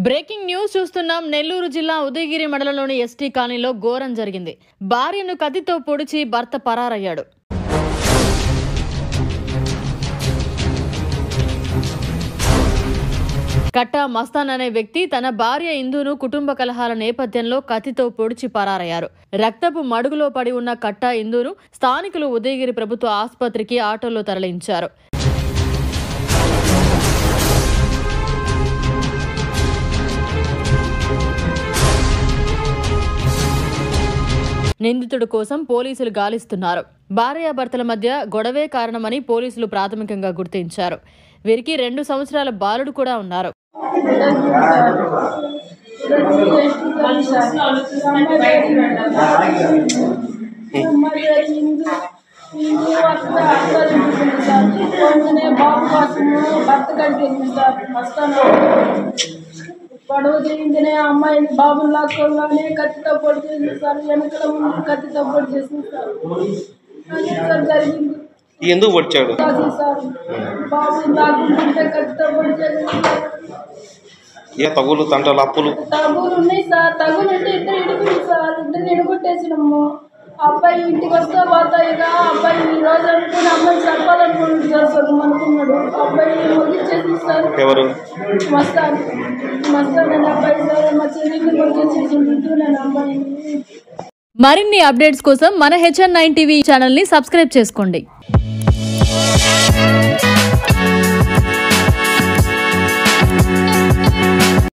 Breaking news చూస్తున్నాం. నెల్లూరు జిల్లా ఉదయగిరి మండలంలోని ఎస్టీ కాలనీలో ఘోరం జరిగింది. భార్యను కత్తితో పొడిచి భర్త పరారయ్యాడు. కట్టా మస్తాన్ అనే వ్యక్తి తన భార్య ఇందును కుటుంబ కలహాల నేపథ్యంలో కత్తితో పొడిచి పరారయ్యారు. రక్తపు మడుగులో పడి ఉన్న కట్టా ఇందును స్థానికులు ఉదయగిరి ప్రభుత్వ ఆసుపత్రికి ఆటోలో తరలించారు. నిందితుడి కోసం పోలీసులు గాలిస్తున్నారు. భార్యాభర్తల మధ్య గొడవే కారణమని పోలీసులు ప్రాథమికంగా గుర్తించారు. వీరికి 2 సంవత్సరాల బాలుడు కూడా ఉన్నారు. గొడవ జరిగిందనే అమ్మాయిని బాబుని లాక్కోగానే కత్తితో పొడి చేసేసారు. వెనకల ముందు కత్తితో పొడి చేసేసారు. జరిగింది. ఎందుకు వచ్చాడు సార్? బాబుని లాక్కుంటే కత్తితో పొడి చేసేసారు. ఏ తగులు తంటలు అప్పులు ఉన్నాయి సార్. తగులుంటే ఇద్దరు ఇడుగులు సార్. ఇద్దరిని ఇడుగుట్టేసినాము. అబ్బాయి ఇంటికి వస్తా పోతా ఇక అబ్బాయి ఈ రోజు అనుకుని అమ్మాయి చెప్పాలనుకుంటున్నారు సార్. అనుకున్నాడు అబ్బాయి ముగించేసి సార్. ఎవరు? మస్తాన్ అనే అబ్బాయి సార్. మా చెల్లిని ముగించేసి నేను అబ్బాయిని. మరిన్ని అప్డేట్స్ కోసం మన HN9 టీవీ ఛానల్ ని సబ్స్క్రైబ్ చేసుకోండి.